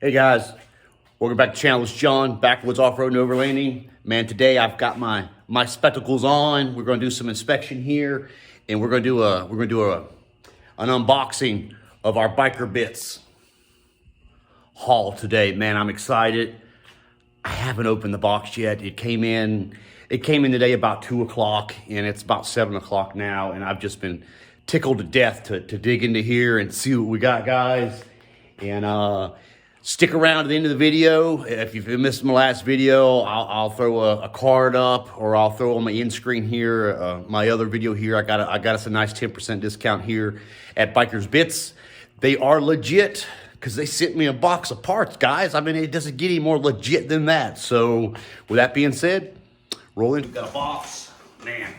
Hey guys, welcome back to the channel. It's John, Backwoods Off-Road and Overlanding. Man, today I've got my spectacles on. We're going to do some inspection here, and we're going to do an unboxing of our BikerzBits haul today. Man, I'm excited. I haven't opened the box yet. It came in today about 2 o'clock, and it's about 7 o'clock now, and I've just been tickled to death to dig into here and see what we got, guys. And stick around to the end of the video. If you've missed my last video, I'll throw a card up, or I'll throw on my end screen here, my other video here. I got us a nice 10% discount here at BikerzBits. They are legit, because they sent me a box of parts, guys. I mean, it doesn't get any more legit than that. So, with that being said, roll in. We've got a box. Man,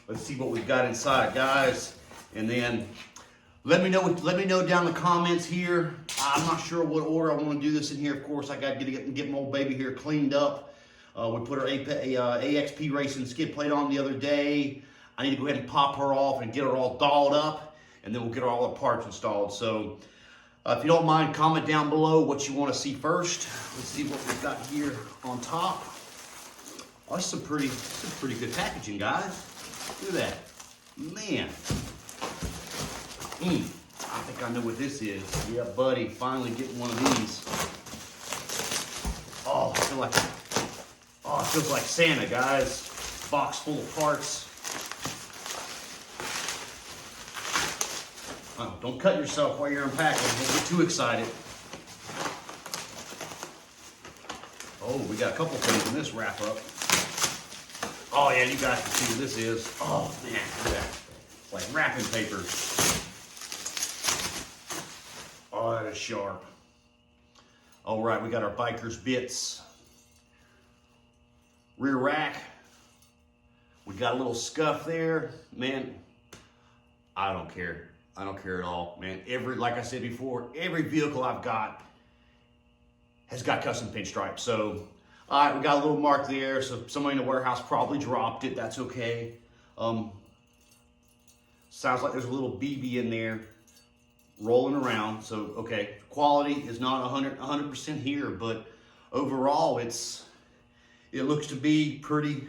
let's see what we've got inside, guys. And then let me know down in the comments here. I'm not sure what order I want to do this in here. Of course, I got to get my old baby here cleaned up. We put our AXP Racing skid plate on the other day. I need to go ahead and pop her off and get her all dolled up, and then we'll get all the parts installed. So, if you don't mind, comment down below what you want to see first. Let's see what we've got here on top. Oh, this is some pretty good packaging, guys. Look at that, man. I think I know what this is. Yeah, buddy, finally getting one of these. Oh, it feels like Santa, guys. Box full of parts. Oh, don't cut yourself while you're unpacking. Don't get too excited. Oh, we got a couple things in this wrap up. Oh yeah, you guys can see what this is. Oh man, look at that. It's like wrapping paper. Oh, that is sharp. All right, we got our BikerzBits rear rack. We got a little scuff there. Man, I don't care. I don't care at all, man. Like I said before, every vehicle I've got has got custom pinstripes. So, all right, we got a little mark there. So somebody in the warehouse probably dropped it. That's okay. Sounds like there's a little BB in there rolling around. So, okay, quality is not 100% here, but overall, it looks to be pretty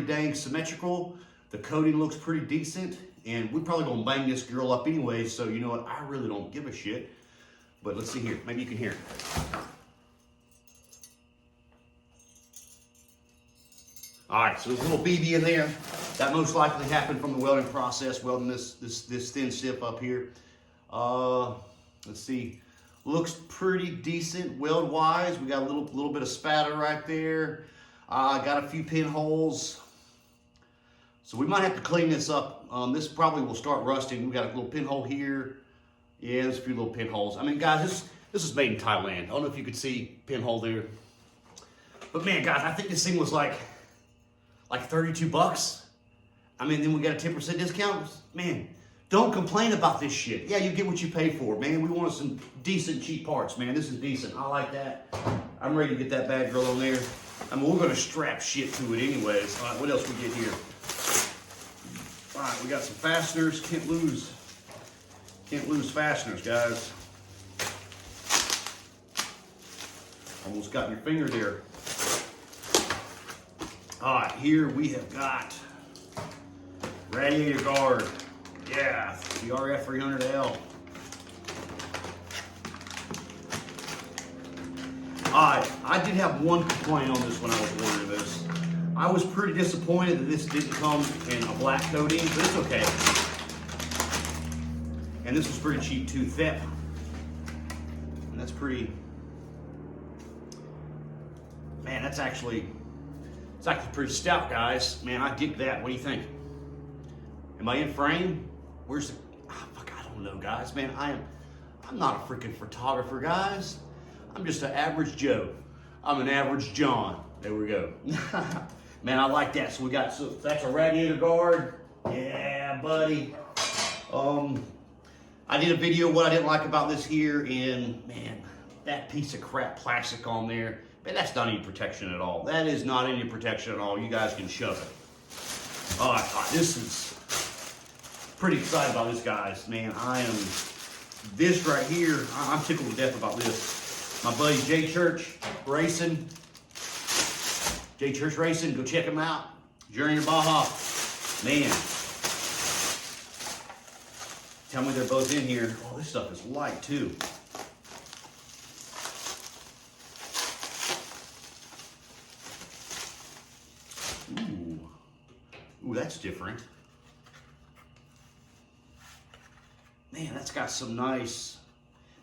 dang symmetrical. The coating looks pretty decent. And we're probably gonna bang this girl up anyway, so you know what? I really don't give a shit. But let's see here. Maybe you can hear it. All right, so there's a little BB in there. That most likely happened from the welding process, welding this thin strip up here. Let's see. Looks pretty decent weld-wise. We got a little bit of spatter right there. Got a few pinholes. So we might have to clean this up. This probably will start rusting. We got a little pinhole here. Yeah, there's a few little pinholes. I mean, guys, this is made in Thailand. I don't know if you could see pinhole there. But man, guys, I think this thing was like 32 bucks. I mean, then we got a 10% discount. Man, don't complain about this shit. Yeah, you get what you pay for, man. We wanted some decent, cheap parts, man. This is decent. I like that. I'm ready to get that bad girl on there. I mean, we're gonna strap shit to it anyways. All right, what else we get here? All right, we got some fasteners. Can't lose fasteners, guys. Almost got your finger there. All right, here we have got radiator guard. Yeah, CRF300L. All right, I did have one complaint on this when I was ordering this. I was pretty disappointed that this didn't come in a black coating, but it's okay. And this was pretty cheap too, THEP. And that's pretty, man, it's actually pretty stout, guys. Man, I dig that. What do you think? Am I in frame? Where's the, fuck, I don't know, guys. Man, I'm not a freaking photographer, guys. I'm just an average Joe. I'm an average John. There we go. Man, I like that. So that's a radiator guard. Yeah, buddy. I did a video what I didn't like about this here, and man, that piece of crap plastic on there, man, that's not any protection at all. That is not any protection at all. You guys can shove it. All right, this is pretty excited about this, guys. Man, this right here, I'm tickled to death about this. My buddy J Church Racing. J Church Racing, go check him out. Journey to Baja. Man. Tell me they're both in here. Oh, this stuff is light too. Ooh, that's different. Man, that's got some nice,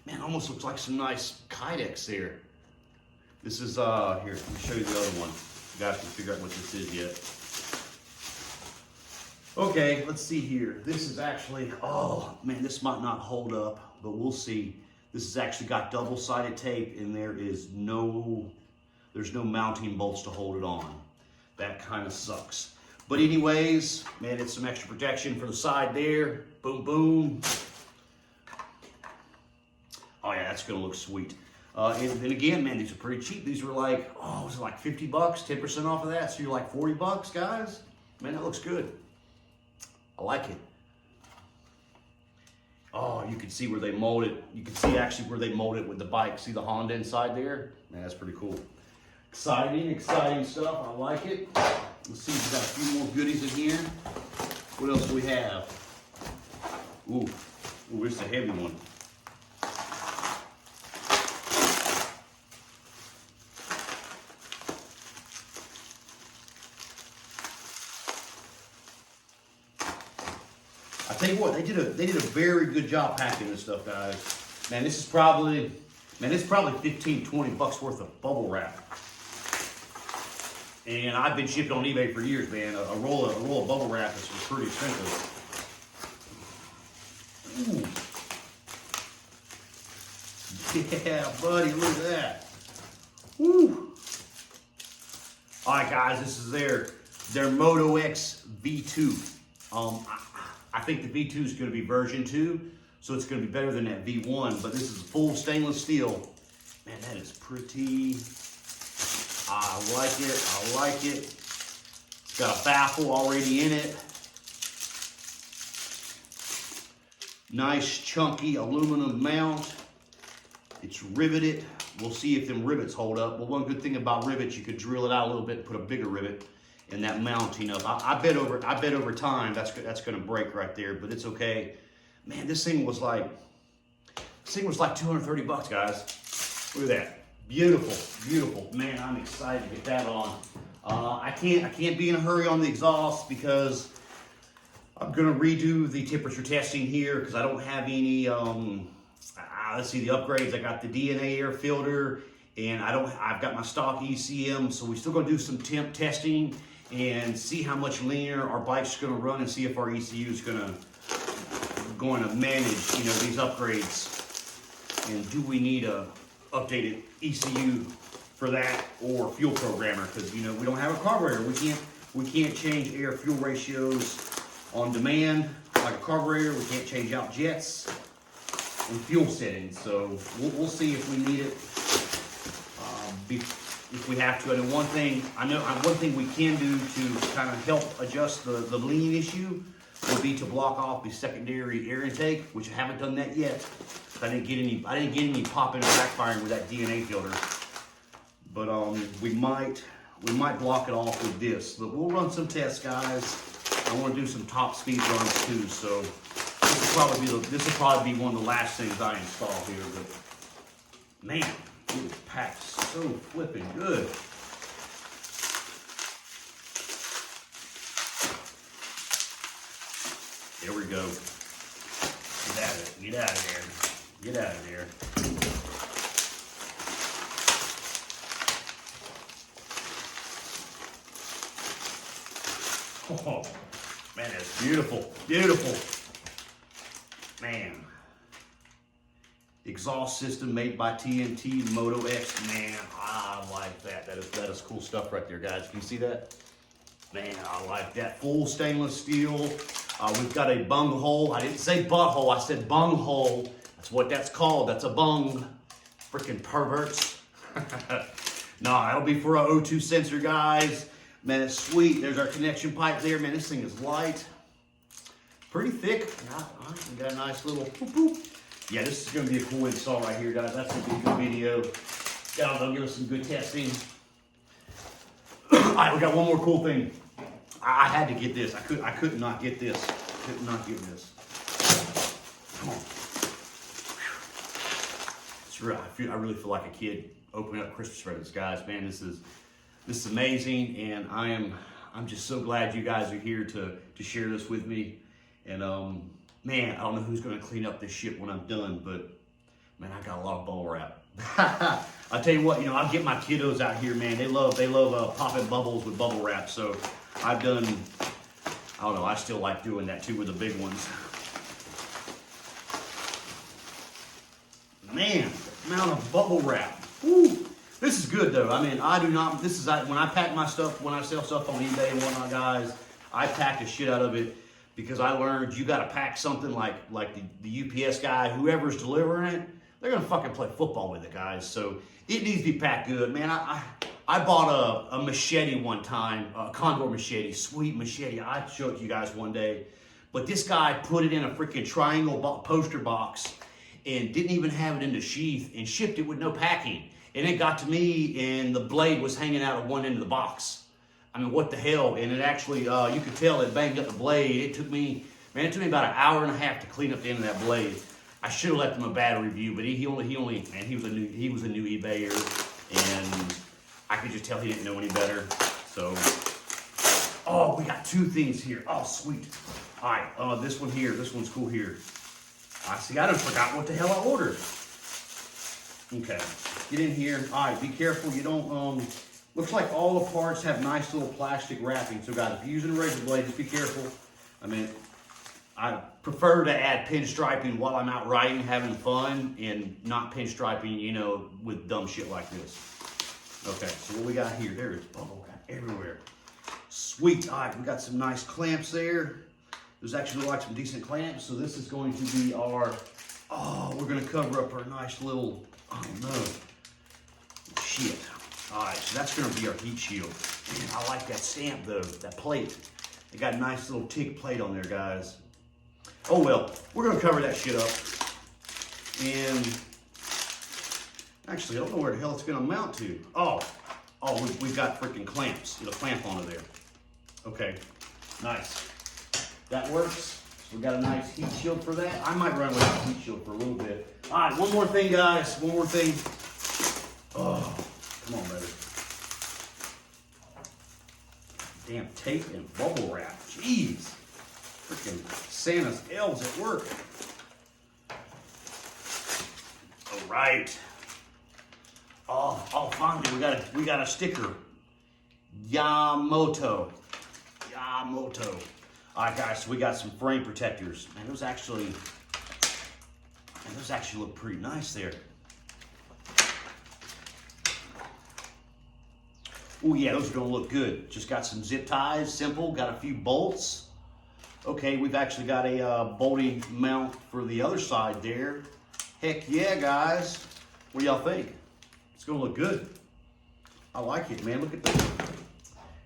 man, almost looks like some nice kydex there. This is, here, let me show you the other one. You guys can figure out what this is yet. Okay, let's see here. This is actually, oh man, this might not hold up, but we'll see. This has actually got double-sided tape and there's no mounting bolts to hold it on. That kind of sucks. But anyways, man, it's some extra protection for the side there. Boom, boom. Oh yeah, that's gonna look sweet. And then again, man, these are pretty cheap. These were like, oh, was it like 50 bucks, 10% off of that? So you're like 40 bucks, guys. Man, that looks good. I like it. Oh, you can see where they mold it. You can see actually where they mold it with the bike. See the Honda inside there? Man, that's pretty cool. Exciting stuff. I like it. Let's see, we got a few more goodies in here. What else do we have? Ooh, this is a heavy one. I tell you what, they did a very good job packing this stuff, guys. Man, this is probably 15, 20 bucks worth of bubble wrap. And I've been shipping on eBay for years, man. A roll of bubble wrap is pretty expensive. Ooh. Yeah, buddy, look at that. Woo. All right, guys, this is their Moto X V2. I think the V2 is going to be version 2, so it's going to be better than that V1, but this is full stainless steel. Man, that is pretty. I like it. It's got a baffle already in it. Nice chunky aluminum mount. It's riveted. We'll see if them rivets hold up. Well, one good thing about rivets, you could drill it out a little bit and put a bigger rivet in that mounting up. I bet over time that's gonna break right there, but it's okay. Man, this thing was like 230 bucks, guys. Look at that. Beautiful, beautiful. Man, I'm excited to get that on. I can't be in a hurry on the exhaust because I'm gonna redo the temperature testing here because I don't have any, let's see, the upgrades. I got the DNA air filter and I've got my stock ECM, so we're still gonna do some temp testing and see how much linear our bike's gonna run and see if our ECU is gonna manage, you know, these upgrades. And do we need a updated ECU for that or fuel programmer? Because, you know, we don't have a carburetor. We can't change air fuel ratios on demand like a carburetor. We can't change out jets and fuel settings. So we'll see if we need it, if we have to. And one thing we can do to kind of help adjust the lean issue would be to block off the secondary air intake, which I haven't done that yet. I didn't get any popping or backfiring with that DNA filter. But we might block it off with this. But we'll run some tests, guys. I want to do some top speed runs too. So this will probably be one of the last things I install here. But man, it is packed so flipping good. There we go. Get out of there. Get out of there. Oh, man, that's beautiful. Beautiful. Man. Exhaust system made by TNT Moto X. Man, I like that. That is cool stuff right there, guys. Can you see that? Man, I like that. Full stainless steel. We've got a bung hole. I didn't say butthole, I said bung hole. That's what that's called. That's a bung. Freaking perverts. Nah, that'll be for our O2 sensor, guys. Man, it's sweet. There's our connection pipe there. Man, this thing is light. Pretty thick. We got a nice little boop, boop. Yeah, this is going to be a cool install right here, guys. That's going to be a good video. They'll give us some good testing. All right, we got one more cool thing. I had to get this. I could not get this. Could not get this. Come on. It's real. I really feel like a kid opening up Christmas presents, guys. Man, this is amazing, and I'm just so glad you guys are here to share this with me. And man, I don't know who's gonna clean up this shit when I'm done, but man, I got a lot of bubble wrap. I'll tell you what, I'll get my kiddos out here, man. They love popping bubbles with bubble wrap. So I've done, I don't know, I still like doing that too with the big ones. Man, the amount of bubble wrap. Woo. This is good though. I mean, I do not, this is, when I pack my stuff, when I sell stuff on eBay and whatnot, guys, I pack the shit out of it because I learned you gotta pack something like the UPS guy, whoever's delivering it, they're gonna fucking play football with it, guys. So it needs to be packed good, man. I bought a machete one time, a Condor machete, sweet machete. I'd show it to you guys one day. But this guy put it in a freaking triangle poster box and didn't even have it in the sheath and shipped it with no packing. And it got to me and the blade was hanging out of one end of the box. I mean, what the hell? And it actually, you could tell it banged up the blade. It took me about an hour and a half to clean up the end of that blade. I should have left him a bad review, but he was a new eBayer, and I could just tell he didn't know any better. So, oh, we got two things here. Oh, sweet. All right, this one here. This one's cool here. I see. I done forgot what the hell I ordered. Okay, get in here. All right, be careful. You don't. Looks like all the parts have nice little plastic wrapping. So, guys, if you're using a razor blade, just be careful. I mean, I prefer to add pinstriping while I'm out riding, having fun, and not pinstriping, with dumb shit like this. Okay, so what we got here? There is bubble wrap everywhere. Sweet. All right, we got some nice clamps there. There's actually like some decent clamps. So this is going to be our, we're going to cover up our nice little, oh no, shit. All right, so that's going to be our heat shield. Man, I like that stamp though, that plate. It got a nice little TIG plate on there, guys. Oh well, we're gonna cover that shit up. And actually, I don't know where the hell it's gonna mount to. We've got freaking clamps. It'll clamp onto there. Okay, nice. That works. So we got a nice heat shield for that. I might run without a heat shield for a little bit. All right, one more thing, guys. One more thing. Oh, come on, baby. Damn tape and bubble wrap. Jeez. Freaking Santa's elves at work. All right. Oh, finally we got a sticker. Yamamoto. All right, guys. So we got some frame protectors. Man, those actually look pretty nice there. Oh yeah, those are gonna look good. Just got some zip ties, simple. Got a few bolts. Okay, we've actually got a bolting mount for the other side there. Heck yeah, guys. What do y'all think? It's gonna look good. I like it, man. Look at this.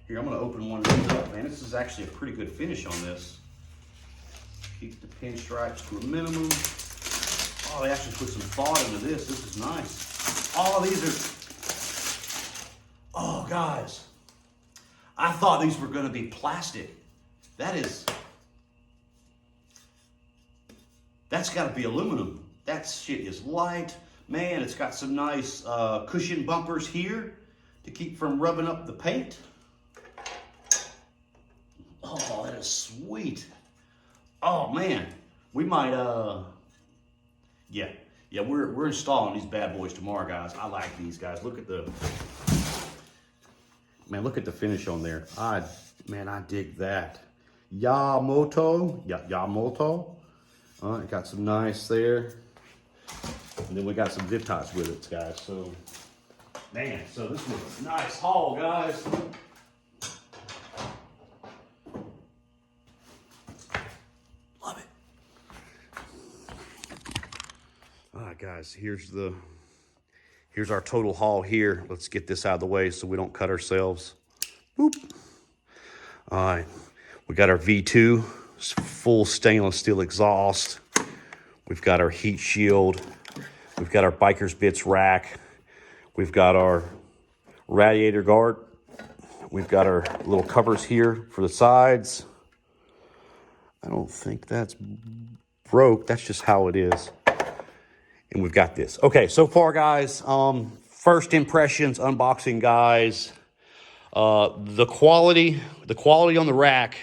Here, I'm gonna open one of these up, man. This is actually a pretty good finish on this. Keep the pinstripes to a minimum. Oh, they actually put some thought into this. This is nice. All of these are, oh, guys. I thought these were gonna be plastic. That's gotta be aluminum. That shit is light. Man, it's got some nice cushion bumpers here to keep from rubbing up the paint. Oh, that is sweet. Oh man, we might, yeah, we're installing these bad boys tomorrow, guys. I like these, guys. Look at the finish on there. I dig that. Yamamoto. It got some nice there. And then we got some zip ties with it, guys. So, man, so this was a nice haul, guys. Love it. All right, guys, here's our total haul here. Let's get this out of the way so we don't cut ourselves. Boop. All right, we got our V2, full stainless steel exhaust. We've got our heat shield. We've got our BikerzBits rack. We've got our radiator guard. We've got our little covers here for the sides. I don't think that's broke. That's just how it is. And we've got this. Okay, so far, guys, first impressions, unboxing, guys. The quality on the rack,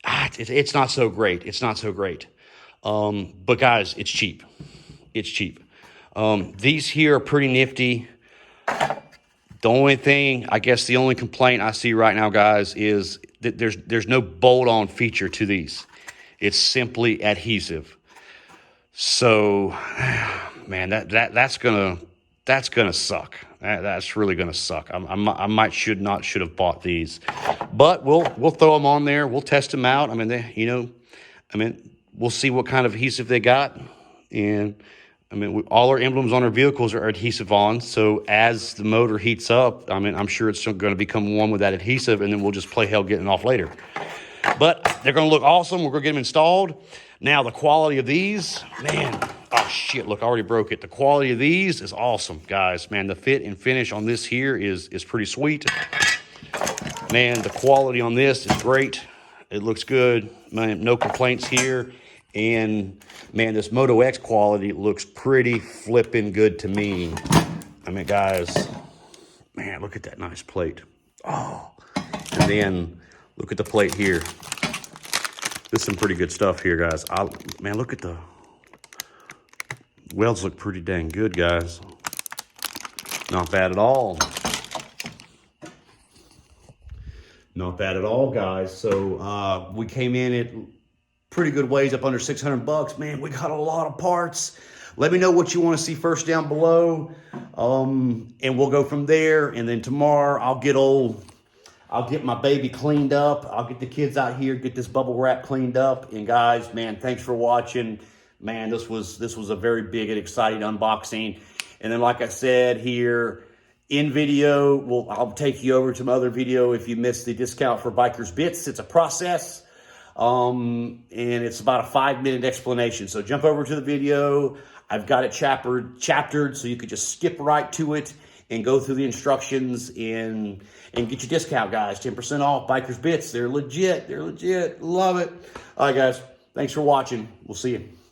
it's not so great. It's not so great. But guys, it's cheap. It's cheap. These here are pretty nifty. The only thing, I guess the only complaint I see right now, guys, is that there's no bolt-on feature to these. It's simply adhesive. So, man, that's gonna suck. That's really gonna suck. I should have bought these, but we'll throw them on there. We'll test them out. I mean, we'll see what kind of adhesive they got, and all our emblems on our vehicles are adhesive on. So as the motor heats up, I'm sure it's going to become warm with that adhesive, and then we'll just play hell getting off later. But they're going to look awesome. We're going to get them installed. Now, the quality of these, man, oh shit, look, I already broke it. The quality of these is awesome, guys. Man, the fit and finish on this here is pretty sweet. Man, the quality on this is great. It looks good. Man, no complaints here. And man, this Moto X quality looks pretty flipping good to me. Guys, man, look at that nice plate. Oh, and then look at the plate here. This is some pretty good stuff here, guys. Man, look at the welds, look pretty dang good, guys. Not bad at all. Not bad at all, guys. So we came in at pretty good ways, up under 600 bucks. Man, we got a lot of parts. Let me know what you want to see first down below, and we'll go from there. And then tomorrow I'll get my baby cleaned up. I'll get the kids out here, get this bubble wrap cleaned up. And guys, man, thanks for watching. Man, this was a very big and exciting unboxing. And then, like I said here in video, I'll take you over to my other video if you missed the discount for BikerzBits. It's a process. And it's about a 5-minute explanation. So jump over to the video. I've got it chaptered, so you could just skip right to it and go through the instructions and get your discount, guys. 10% off BikerzBits. They're legit. They're legit. Love it. All right, guys. Thanks for watching. We'll see you.